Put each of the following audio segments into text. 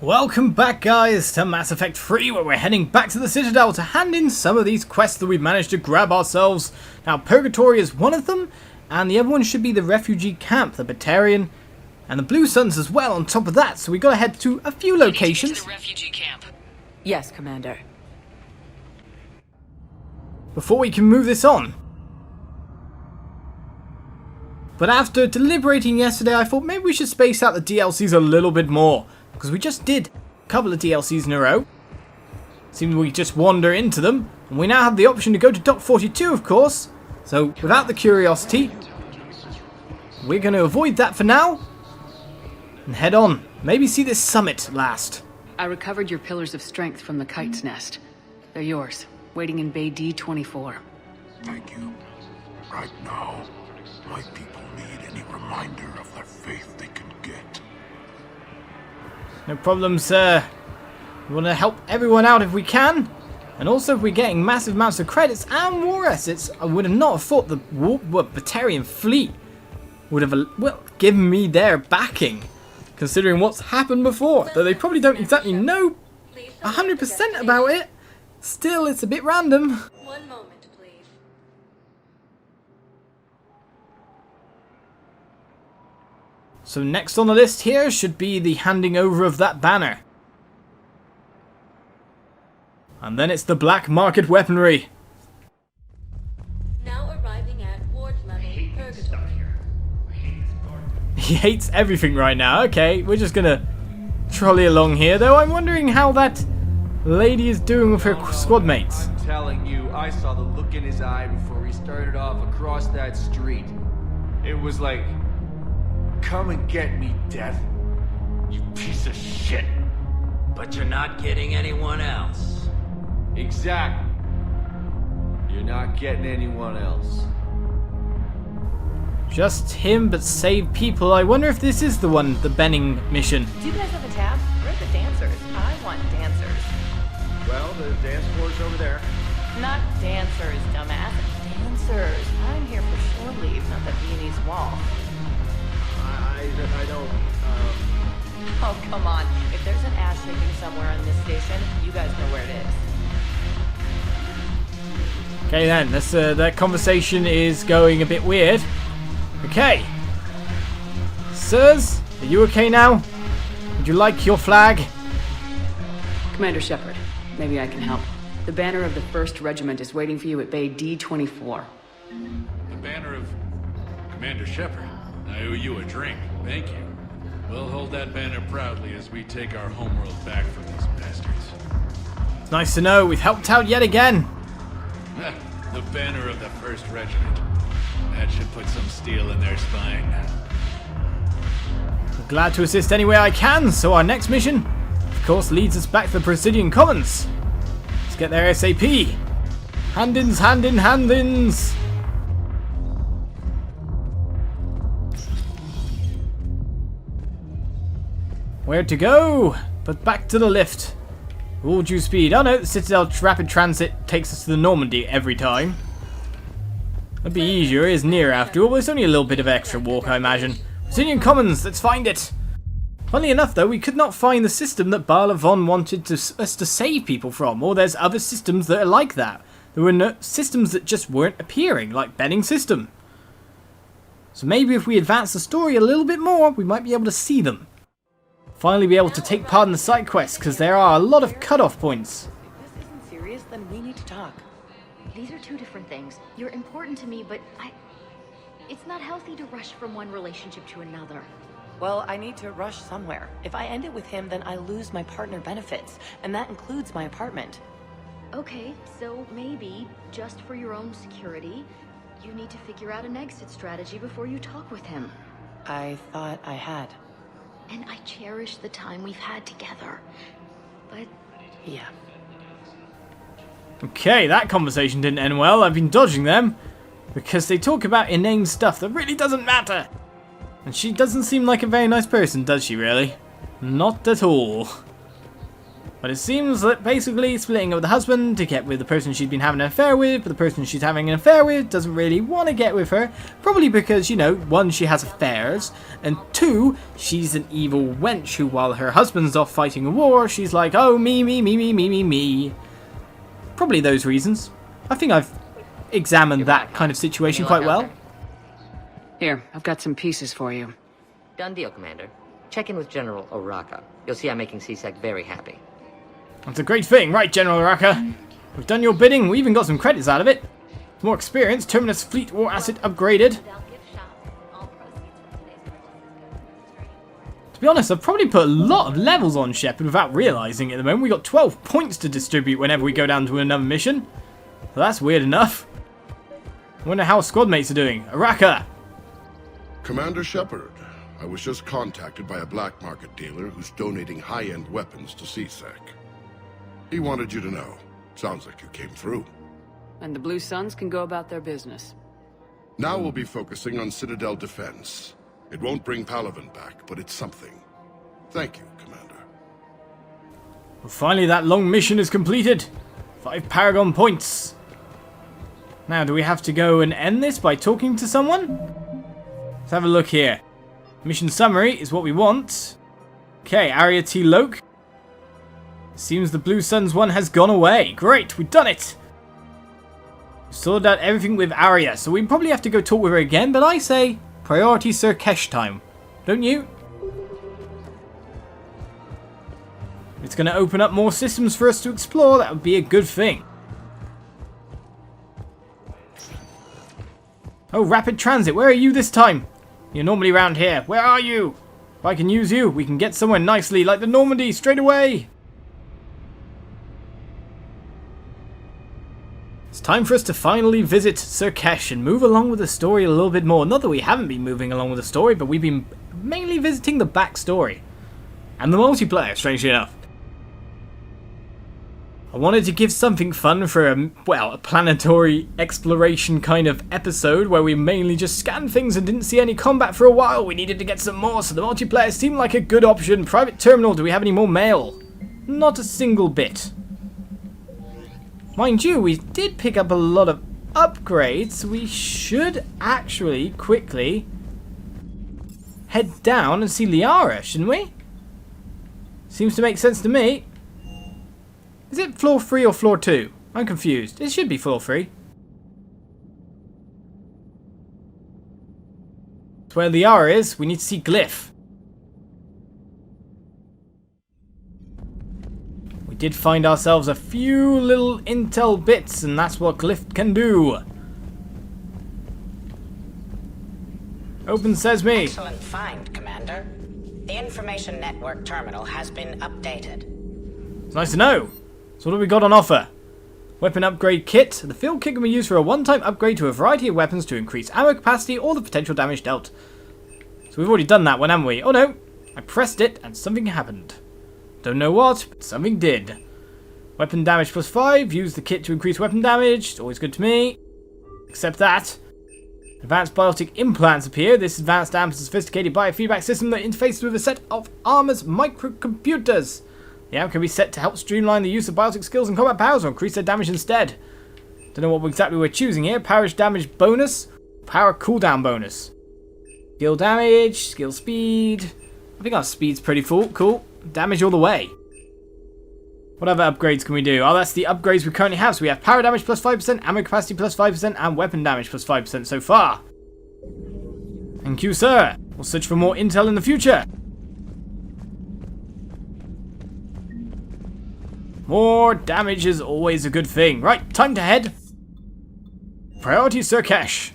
Welcome back, guys, to Mass Effect 3, where we're heading back to the Citadel to hand in some of these quests that we've managed to grab ourselves. Now, Purgatory is one of them, and the other one should be the refugee camp, the Batarian, and the Blue Suns as well on top of that, so we got to head to a few locations. To the refugee camp. Yes, Commander. Before we can move this on. But after deliberating yesterday, I thought maybe we should space out the DLCs a little bit more. Because we just did a couple of DLCs in a row. Seems we just wander into them. And we now have the option to go to Dock 42, of course. So, without the curiosity, we're going to avoid that for now. And head on. Maybe see this summit last. I recovered your pillars of strength from the kite's nest. They're yours, waiting in Bay D-24. Thank you. Right now, my people need any reminder of the faith they can get. No problem, sir. We want to help everyone out if we can. And also, if we're getting massive amounts of credits and war assets, I would have not thought the Batarian fleet would have, well, given me their backing. Considering what's happened before. Though they probably don't exactly know 100% about it. Still, it's a bit random. One moment, please. So next on the list here should be the handing over of that banner. And then it's the black market weaponry. Now arriving at ward level Purgatory. He hates everything right now. Okay, we're just gonna trolley along here. Though I'm wondering how that lady is doing with her squad mates. I'm telling you, I saw the look in his eye before he started off across that street. It was like, come and get me, Death. You piece of shit. But you're not getting anyone else. Exactly. You're not getting anyone else. Just him, but save people. I wonder if this is the one, the Benning mission. Do you guys have a tab? We're the dancers. I want dancers. Well, the dance floor's over there. Not dancers, dumbass. Dancers. I'm here for shore leave, not the Viennese wall. I don't, Oh, come on. If there's an ass shaking somewhere on this station, you guys know where it is. Okay then, that conversation is going a bit weird. Okay. Sirs, are you okay now? Would you like your flag? Commander Shepard, maybe I can help. The banner of the 1st Regiment is waiting for you at Bay D-24. The banner of Commander Shepard. I owe you a drink. Thank you. We'll hold that banner proudly as we take our homeworld back from these bastards. It's nice to know we've helped out yet again. The banner of the 1st Regiment. That should put some steel in their spine. I'm glad to assist any way I can, so our next mission, of course, leads us back to the Presidian Commons. Let's get there ASAP. Hand-ins, hand-in, hand-ins. Where to go? But back to the lift. All due speed. Oh no, the Citadel Rapid Transit takes us to the Normandy every time. That'd be easier, it is near after all, but it's only a little bit of extra walk, I imagine. Presidian Commons, let's find it! Funnily enough though, we could not find the system that Bala Von wanted us to save people from, or there's other systems that are like that. There were no systems that just weren't appearing, like Benning's system. So maybe if we advance the story a little bit more, we might be able to see them. Finally be able to take part in the side quests, because there are a lot of cut-off points. If this isn't serious, then we need to talk. These are two different things. You're important to me, but it's not healthy to rush from one relationship to another. Well, I need to rush somewhere. If I end it with him, then I lose my partner benefits, and that includes my apartment. Okay, so maybe, just for your own security, you need to figure out an exit strategy before you talk with him. I thought I had. And I cherish the time we've had together. But... yeah. Okay, that conversation didn't end well. I've been dodging them. Because they talk about inane stuff that really doesn't matter. And she doesn't seem like a very nice person, does she really? Not at all. But it seems that basically splitting up with the husband to get with the person she's been having an affair with, but the person she's having an affair with doesn't really want to get with her. Probably because, you know, 1, she has affairs, and 2, she's an evil wench who, while her husband's off fighting a war, she's like, oh, me. Probably those reasons. I think I've examined that kind of situation quite well. Here, I've got some pieces for you. Done deal, Commander. Check in with General Oraka. You'll see I'm making C-Sec very happy. That's a great thing, right, General Aria? We've done your bidding, we even got some credits out of it. More experience, Terminus Fleet War Asset upgraded. To be honest, I've probably put a lot of levels on Shepard without realising it at the moment. We got 12 points to distribute whenever we go down to another mission. So that's weird enough. I wonder how squad mates are doing. Aria! Commander Shepard, I was just contacted by a black market dealer who's donating high-end weapons to C-Sec. He wanted you to know. Sounds like you came through. And the Blue Suns can go about their business. Now we'll be focusing on Citadel defense. It won't bring Palaven back, but it's something. Thank you, Commander. Well, finally that long mission is completed. 5 Paragon points. Now, do we have to go and end this by talking to someone? Let's have a look here. Mission summary is what we want. Okay, Aria T. Loke. Seems the Blue Suns one has gone away. Great, we've done it. Sorted out everything with Aria, so we probably have to go talk with her again, but I say priority Sur'Kesh time. Don't you? It's going to open up more systems for us to explore. That would be a good thing. Oh, rapid transit. Where are you this time? You're normally around here. Where are you? If I can use you, we can get somewhere nicely, like the Normandy, straight away. It's time for us to finally visit Sur'Kesh and move along with the story a little bit more. Not that we haven't been moving along with the story, but we've been mainly visiting the backstory. And the multiplayer, strangely enough. I wanted to give something fun for a planetary exploration kind of episode where we mainly just scanned things and didn't see any combat for a while. We needed to get some more, so the multiplayer seemed like a good option. Private terminal, do we have any more mail? Not a single bit. Mind you, we did pick up a lot of upgrades. We should actually quickly head down and see Liara, shouldn't we? Seems to make sense to me. Is it floor 3 or floor 2? I'm confused. It should be floor 3. That's where Liara is. We need to see Glyph. We did find ourselves a few little intel bits, and that's what Glyph can do. Open sesame. Excellent find, Commander. The information network terminal has been updated. It's nice to know. So what have we got on offer? Weapon upgrade kit. The field kit can be used for a one-time upgrade to a variety of weapons to increase ammo capacity or the potential damage dealt. So we've already done that one, haven't we? Oh no, I pressed it and something happened. Don't know what, but something did. Weapon damage plus 5. Use the kit to increase weapon damage. It's always good to me. Except that. Advanced biotic implants appear. This advanced amp is a sophisticated biofeedback system that interfaces with a set of armor's microcomputers. The amp can be set to help streamline the use of biotic skills and combat powers or increase their damage instead. Don't know what exactly we're choosing here. Power damage bonus, power cooldown bonus. Skill damage, skill speed. I think our speed's pretty full. Cool. Damage all the way. What other upgrades can we do? Oh, that's the upgrades we currently have. So we have power damage plus 5%, ammo capacity plus 5%, and weapon damage plus 5% so far. Thank you, sir. We'll search for more intel in the future. More damage is always a good thing. Right, time to head. Priority Sur'Kesh.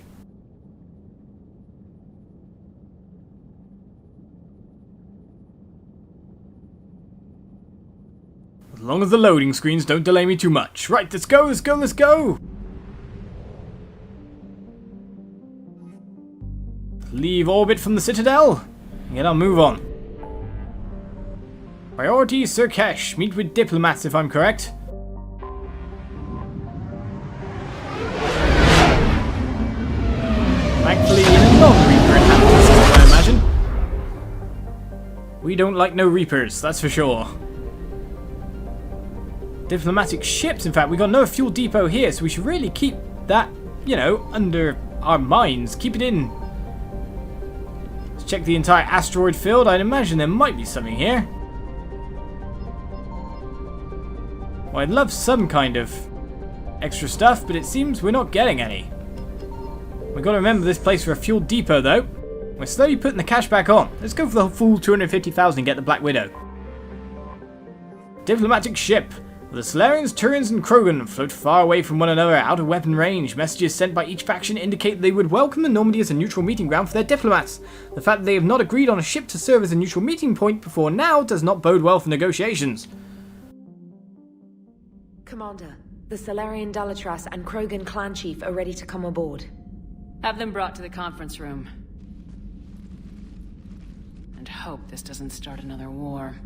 As long as the loading screens don't delay me too much. Right, let's go, let's go, let's go. Leave orbit from the Citadel and get our move on. Priority Sur'Kesh. Meet with diplomats if I'm correct. Thankfully, in a non-Reaper inhabited system, I imagine. We don't like no Reapers, that's for sure. Diplomatic ships, in fact. We got no fuel depot here, so we should really keep that, you know, under our minds. Keep it in. Let's check the entire asteroid field. I'd imagine there might be something here. Well, I'd love some kind of extra stuff, but it seems we're not getting any. We've got to remember this place for a fuel depot, though. We're slowly putting the cash back on. Let's go for the full 250,000 and get the Black Widow. Diplomatic ship. The Salarians, Turians, and Krogan float far away from one another, out of weapon range. Messages sent by each faction indicate they would welcome the Normandy as a neutral meeting ground for their diplomats. The fact that they have not agreed on a ship to serve as a neutral meeting point before now does not bode well for negotiations. Commander, the Salarian Tali'zorah and Krogan clan chief are ready to come aboard. Have them brought to the conference room. And hope this doesn't start another war.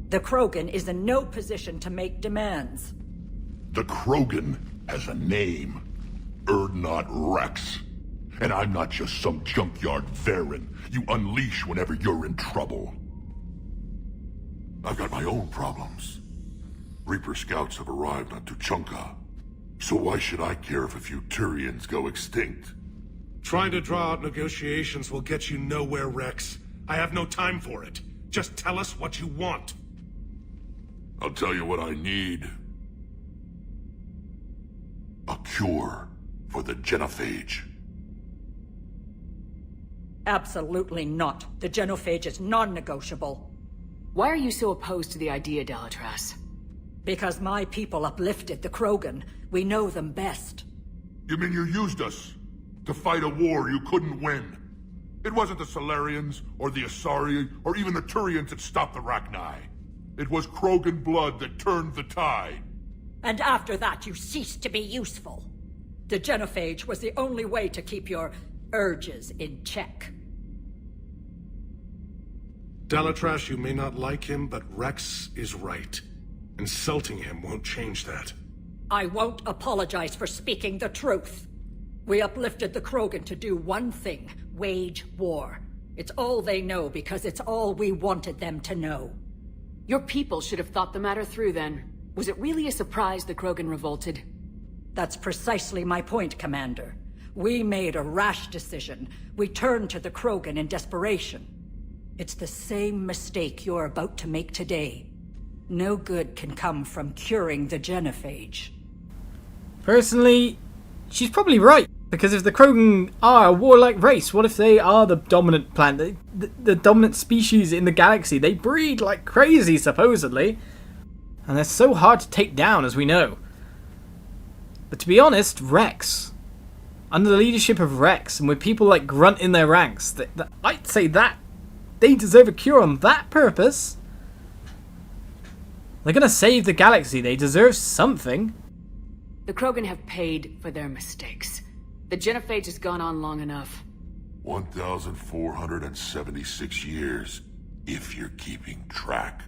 The Krogan is in no position to make demands. The Krogan has a name. Urdnot Wrex. And I'm not just some junkyard Varen you unleash whenever you're in trouble. I've got my own problems. Reaper scouts have arrived on Tuchanka. So why should I care if a few Turians go extinct? Trying to draw out negotiations will get you nowhere, Wrex. I have no time for it. Just tell us what you want. I'll tell you what I need. A cure for the genophage. Absolutely not. The genophage is non-negotiable. Why are you so opposed to the idea, Tali'zorah? Because my people uplifted the Krogan. We know them best. You mean you used us to fight a war you couldn't win? It wasn't the Salarians, or the Asarii, or even the Turians that stopped the Rachni. It was Krogan blood that turned the tide. And after that, you ceased to be useful. The genophage was the only way to keep your urges in check. Tali'zorah, you may not like him, but Wrex is right. Insulting him won't change that. I won't apologize for speaking the truth. We uplifted the Krogan to do one thing: wage war. It's all they know because it's all we wanted them to know. Your people should have thought the matter through then. Was it really a surprise the Krogan revolted? That's precisely my point, Commander. We made a rash decision. We turned to the Krogan in desperation. It's the same mistake you're about to make today. No good can come from curing the genophage. Personally, she's probably right. Because if the Krogan are a warlike race, what if they are the dominant planet, the dominant species in the galaxy? They breed like crazy, supposedly. And they're so hard to take down, as we know. But to be honest, Wrex, under the leadership of Wrex, and with people like Grunt in their ranks, I'd say that they deserve a cure on that purpose. They're gonna save the galaxy. They deserve something. The Krogan have paid for their mistakes. The genophage has gone on long enough. 1,476 years, if you're keeping track.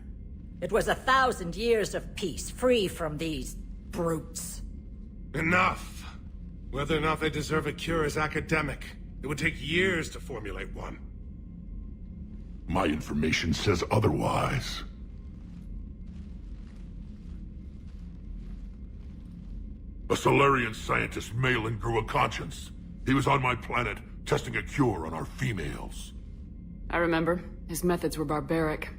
It was 1,000 years of peace, free from these brutes. Enough! Whether or not they deserve a cure is academic. It would take years to formulate one. My information says otherwise. A Salarian scientist, Malin, grew a conscience. He was on my planet, testing a cure on our females. I remember. His methods were barbaric.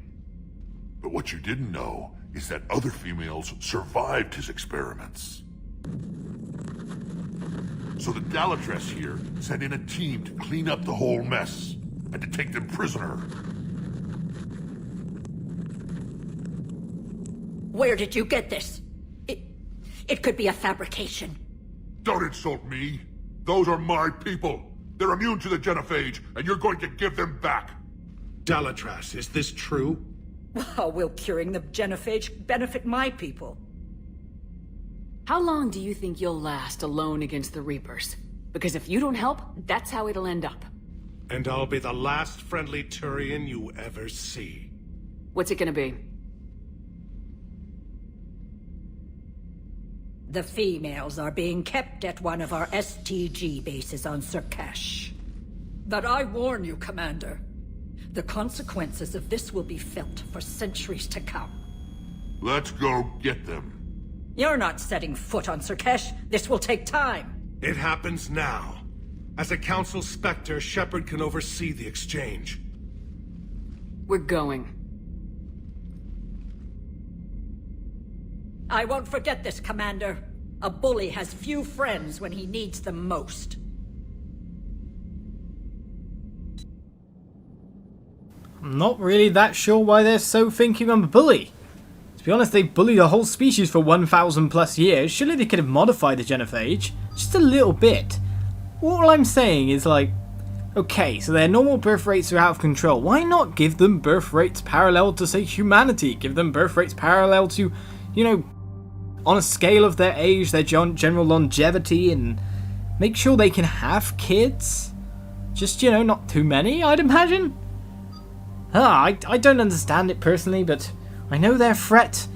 But what you didn't know is that other females survived his experiments. So the Tali'zorah here sent in a team to clean up the whole mess, and to take them prisoner. Where did you get this? It could be a fabrication. Don't insult me. Those are my people. They're immune to the genophage, and you're going to give them back. Tali'zorah, is this true? How will curing the genophage benefit my people? How long do you think you'll last alone against the Reapers? Because if you don't help, that's how it'll end up. And I'll be the last friendly Turian you ever see. What's it gonna be? The females are being kept at one of our STG bases on Sur'Kesh. But I warn you, Commander. The consequences of this will be felt for centuries to come. Let's go get them. You're not setting foot on Sur'Kesh. This will take time. It happens now. As a Council Spectre, Shepard can oversee the exchange. We're going. I won't forget this, Commander. A bully has few friends when he needs them most. I'm not really that sure why they're so thinking I'm a bully. To be honest, they bullied a whole species for 1,000 plus years. Surely they could have modified the genophage. Just a little bit. All I'm saying is like, okay, so their normal birth rates are out of control. Why not give them birth rates parallel to, say, humanity? Give them birth rates parallel to, you know, on a scale of their age, their general longevity, and make sure they can have kids? Just, you know, not too many, I'd imagine? I don't understand it personally, but I know their threat.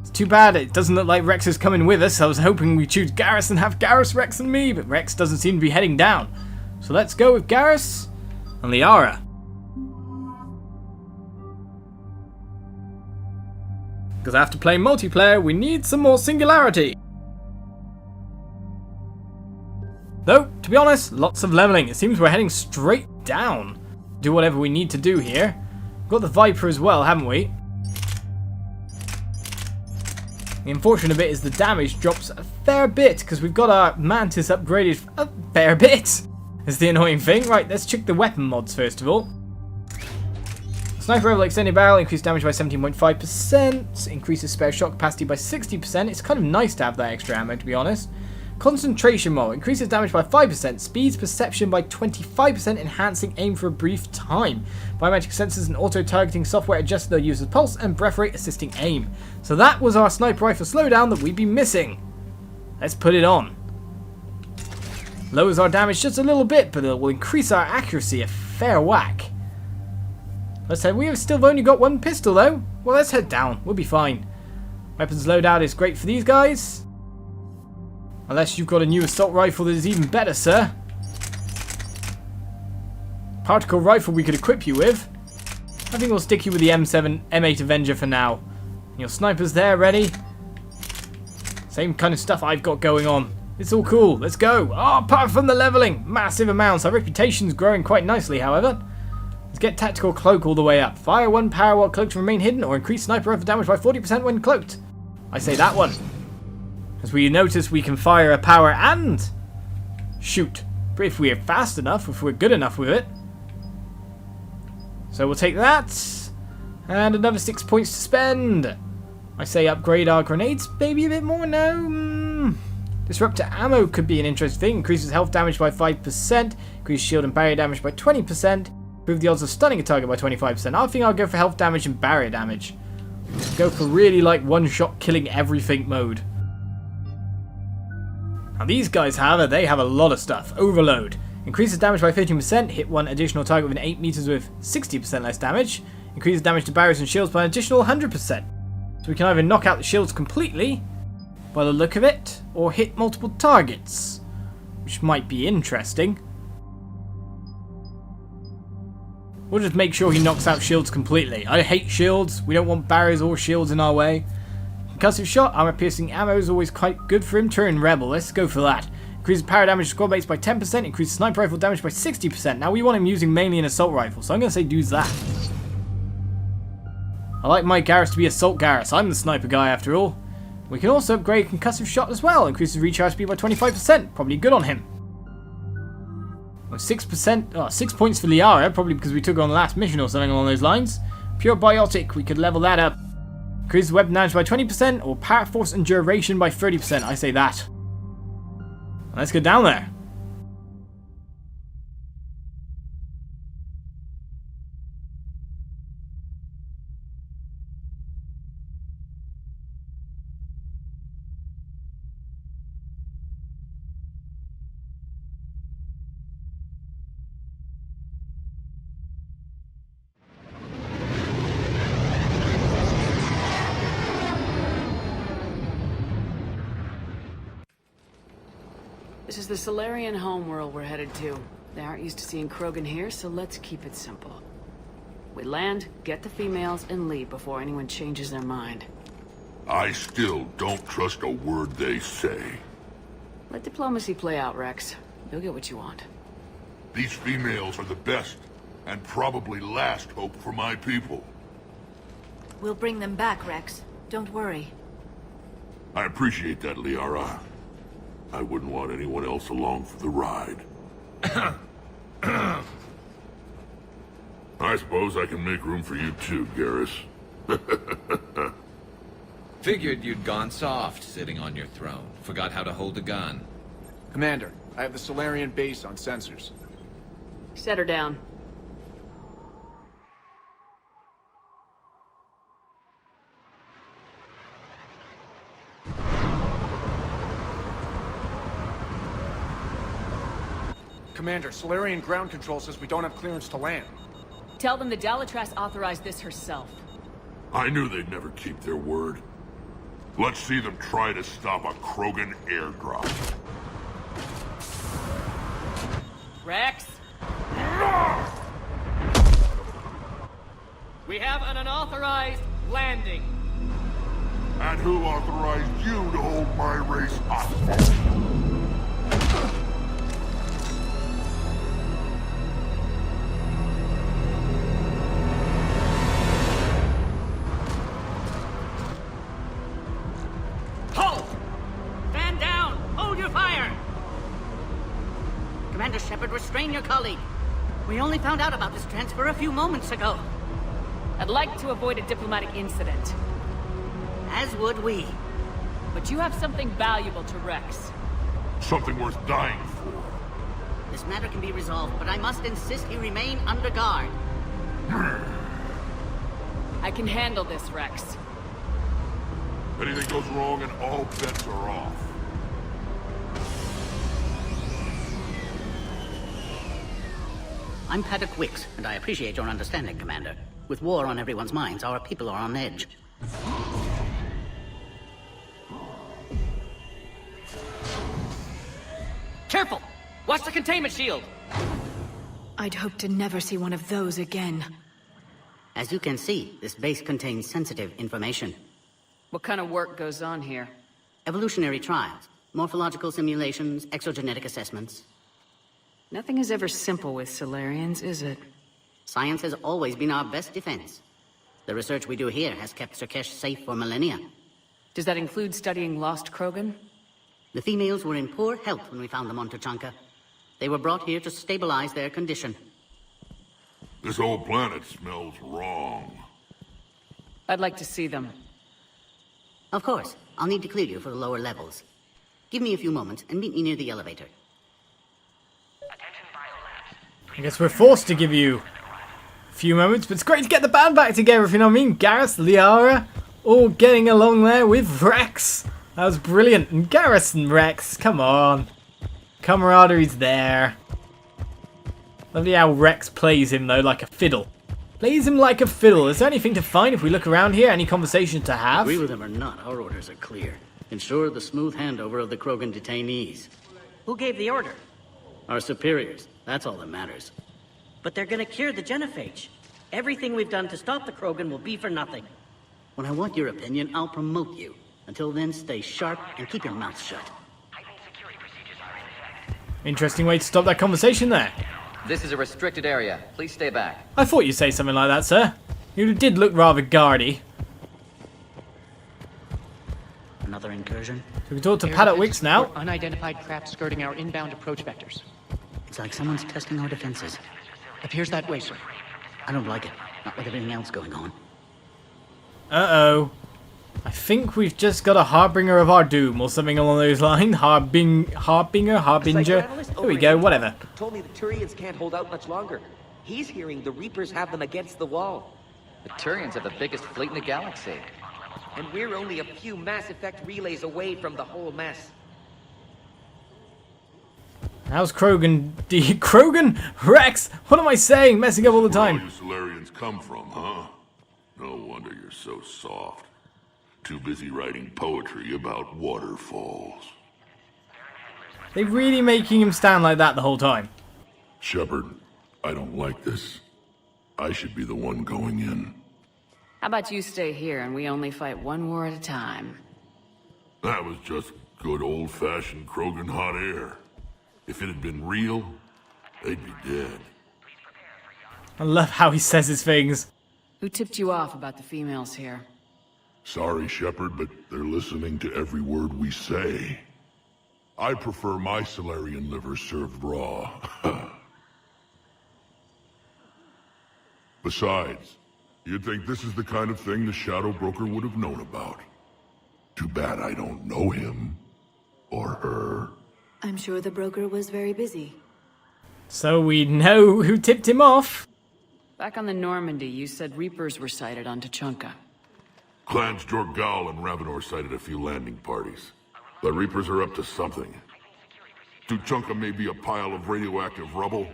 It's too bad it doesn't look like Wrex is coming with us. I was hoping we'd choose Garrus and have Garrus, Wrex, and me, but Wrex doesn't seem to be heading down. So let's go with Garrus and Liara. Because after playing multiplayer, we need some more singularity. Though, to be honest, lots of leveling. It seems we're heading straight down. Do whatever we need to do here. We've got the Viper as well, haven't we? The unfortunate bit is the damage drops a fair bit because we've got our Mantis upgraded a fair bit. Is the annoying thing. Right, let's check the weapon mods first of all. Sniper rifle extended barrel, increased damage by 17.5%, increases spare shot capacity by 60%. It's kind of nice to have that extra ammo, to be honest. Concentration mod, increases damage by 5%, speeds perception by 25%, enhancing aim for a brief time. Biometric sensors and auto-targeting software adjust the user's pulse and breath rate, assisting aim. So that was our sniper rifle slowdown that we'd be missing. Let's put it on. Lowers our damage just a little bit, but it will increase our accuracy a fair whack. Let's say we have still only got one pistol though. Well, let's head down. We'll be fine. Weapons loadout is great for these guys. Unless you've got a new assault rifle that is even better, sir. Particle rifle we could equip you with. I think we'll stick you with the M8 Avenger for now. Your sniper's there, ready. Same kind of stuff I've got going on. It's all cool. Let's go. Oh, apart from the leveling. Massive amounts. Our reputation's growing quite nicely, however. Let's get tactical cloak all the way up. Fire 1 power while cloaked to remain hidden, or increase sniper rifle damage by 40% when cloaked. I say that one. As we notice, we can fire a power and shoot. But if we're fast enough, if we're good enough with it. So we'll take that. And another 6 points to spend. I say upgrade our grenades maybe a bit more. No. Disruptor ammo could be an interesting thing. Increases health damage by 5%. Increases shield and barrier damage by 20%. Improve the odds of stunning a target by 25%. I think I'll go for health damage and barrier damage. Go for really like one-shot killing everything mode. Now these guys, however, they have a lot of stuff. Overload. Increases damage by 15%. Hit one additional target within 8 meters with 60% less damage. Increases damage to barriers and shields by an additional 100%. So we can either knock out the shields completely, by the look of it, or hit multiple targets. Which might be interesting. We'll just make sure he knocks out shields completely. I hate shields. We don't want barriers or shields in our way. Concussive shot, armor piercing ammo is always quite good for him. Turian rebel, let's go for that. Increases power damage to squad mates by 10%, increases sniper rifle damage by 60%. Now we want him using mainly an assault rifle, so I'm going to say do that. I like my Garrus to be assault Garrus. I'm the sniper guy after all. We can also upgrade concussive shot as well. Increases recharge speed by 25%. Probably good on him. 6%, 6 points for Liara, probably because we took her on the last mission or something along those lines. Pure biotic, we could level that up. Increases weapon damage by 20% or power force and duration by 30%. I say that. Let's go down there. This is the Salarian homeworld we're headed to. They aren't used to seeing Krogan here, so let's keep it simple. We land, get the females, and leave before anyone changes their mind. I still don't trust a word they say. Let diplomacy play out, Wrex. You'll get what you want. These females are the best, and probably last hope for my people. We'll bring them back, Wrex. Don't worry. I appreciate that, Liara. I wouldn't want anyone else along for the ride. I suppose I can make room for you too, Garrus. Figured you'd gone soft sitting on your throne. Forgot how to hold a gun. Commander, I have the Salarian base on sensors. Set her down. Commander, Salarian ground control says we don't have clearance to land. Tell them the Dalitras authorized this herself. I knew they'd never keep their word. Let's see them try to stop a Krogan airdrop. Wrex! We have an unauthorized landing. And who authorized you to hold my race hostage? Halt! Stand down! Hold your fire! Commander Shepard, restrain your colleague. We only found out about this transfer a few moments ago. I'd like to avoid a diplomatic incident. As would we. But you have something valuable to Wrex. Something worth dying for. This matter can be resolved, but I must insist he remain under guard. I can handle this, Wrex. Anything goes wrong and all bets are off. I'm Paddock Wicks, and I appreciate your understanding, Commander. With war on everyone's minds, our people are on edge. Careful! Watch the containment shield! I'd hope to never see one of those again. As you can see, this base contains sensitive information. What kind of work goes on here? Evolutionary trials, morphological simulations, exogenetic assessments. Nothing is ever simple with Salarians, is it? Science has always been our best defense. The research we do here has kept Sur'Kesh safe for millennia. Does that include studying lost Krogan? The females were in poor health when we found them on Tuchanka. They were brought here to stabilize their condition. This whole planet smells wrong. I'd like to see them. Of course. I'll need to clear you for the lower levels. Give me a few moments and meet me near the elevator. I guess we're forced to give you a few moments, but it's great to get the band back together, if you know what I mean. Garrus, Liara, all getting along there with Wrex. That was brilliant. And Garrus and Wrex, come on. Camaraderie's there. Lovely how Wrex plays him, though, like a fiddle. Plays him like a fiddle. Is there anything to find if we look around here? Any conversation to have? Agree with him or not, our orders are clear. Ensure the smooth handover of the Krogan detainees. Who gave the order? Our superiors. That's all that matters. But they're gonna cure the genophage. Everything we've done to stop the Krogan will be for nothing. When I want your opinion, I'll promote you. Until then, stay sharp and keep your mouth shut. Interesting way to stop that conversation there. This is a restricted area. Please stay back. I thought you'd say something like that, sir. You did look rather guardy. Another incursion? So we can talk to Paddock Wicks now. Unidentified craft skirting our inbound approach vectors. It's like someone's testing our defenses. Appears that way, sir. I don't like it. Not with everything else going on. Uh-oh. I think we've just got a harbinger of our doom, or something along those lines. Harbinger? There we go, whatever. Told me the Turians can't hold out much longer. He's hearing the Reapers have them against the wall. The Turians have the biggest fleet in the galaxy. And we're only a few Mass Effect relays away from the whole mess. How's Krogan? Krogan? Wrex? What am I saying? Messing up all the time. Where all you Salarians come from, huh? No wonder you're so soft. Too busy writing poetry about waterfalls. They really making him stand like that the whole time. Shepard, I don't like this. I should be the one going in. How about you stay here and we only fight one war at a time? That was just good old-fashioned Krogan hot air. If it had been real, they'd be dead. I love how he says his things. Who tipped you off about the females here? Sorry, Shepard, but they're listening to every word we say. I prefer my Salarian liver served raw. Besides, you'd think this is the kind of thing the Shadow Broker would have known about. Too bad I don't know him. Or her. I'm sure the broker was very busy. So we know who tipped him off. Back on the Normandy, you said Reapers were sighted on Tuchanka. Clans Jorgal and Ravenor sighted a few landing parties. The Reapers are up to something. Tuchanka may be a pile of radioactive rubble,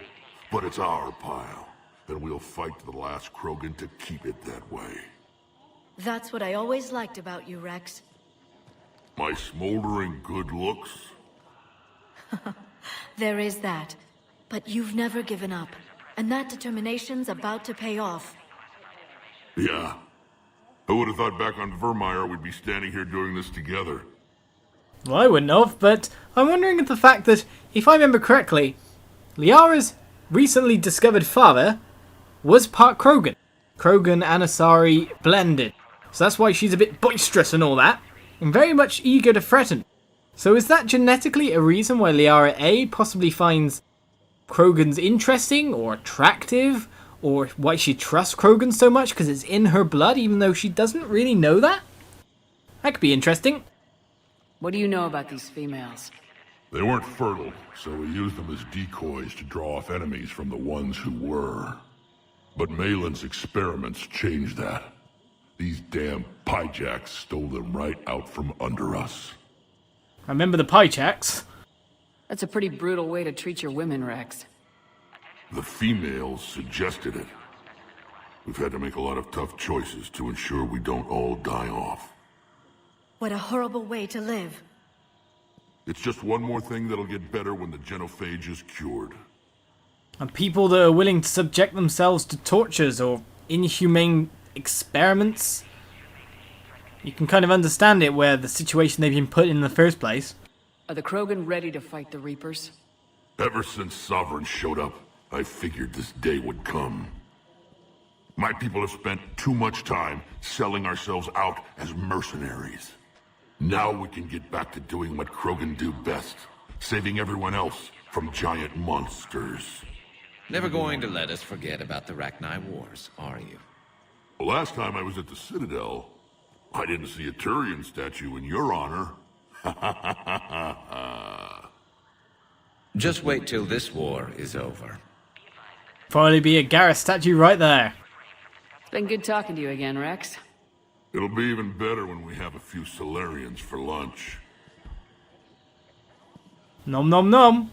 but it's our pile. And we'll fight to the last Krogan to keep it that way. That's what I always liked about you, Wrex. My smoldering good looks? There is that. But you've never given up. And that determination's about to pay off. Yeah. Who would have thought back on Vermeer we'd be standing here doing this together? Well, I wouldn't have, but I'm wondering if the fact that, if I remember correctly, Liara's recently discovered father was part Krogan. Krogan and Asari blended. So that's why she's a bit boisterous and all that, and very much eager to threaten. So is that genetically a reason why Liara A possibly finds Krogans interesting or attractive, or why she trusts Krogan so much because it's in her blood even though she doesn't really know that? That could be interesting. What do you know about these females? They weren't fertile, so we used them as decoys to draw off enemies from the ones who were. But Malin's experiments changed that. These damn Pyjaks stole them right out from under us. I remember the Pyjaks. That's a pretty brutal way to treat your women, Wrex. The females suggested it. We've had to make a lot of tough choices to ensure we don't all die off. What a horrible way to live. It's just one more thing that'll get better when the genophage is cured. And people that are willing to subject themselves to tortures or inhumane experiments. You can kind of understand it where the situation they've been put in the first place. Are the Krogan ready to fight the Reapers? Ever since Sovereign showed up, I figured this day would come. My people have spent too much time selling ourselves out as mercenaries. Now we can get back to doing what Krogan do best, saving everyone else from giant monsters. Never going to let us forget about the Rachni Wars, are you? The last time I was at the Citadel, I didn't see a Turian statue in your honor. Just wait till this war is over. Probably be a Garrus statue right there. It's been good talking to you again, Wrex. It'll be even better when we have a few Salarians for lunch. Nom nom nom.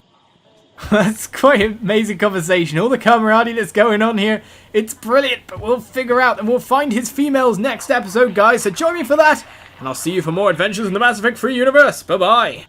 That's quite an amazing conversation. All the camaraderie that's going on here. It's brilliant, but we'll figure out and we'll find his females next episode, guys. So join me for that, and I'll see you for more adventures in the Mass Effect 3 universe. Bye-bye.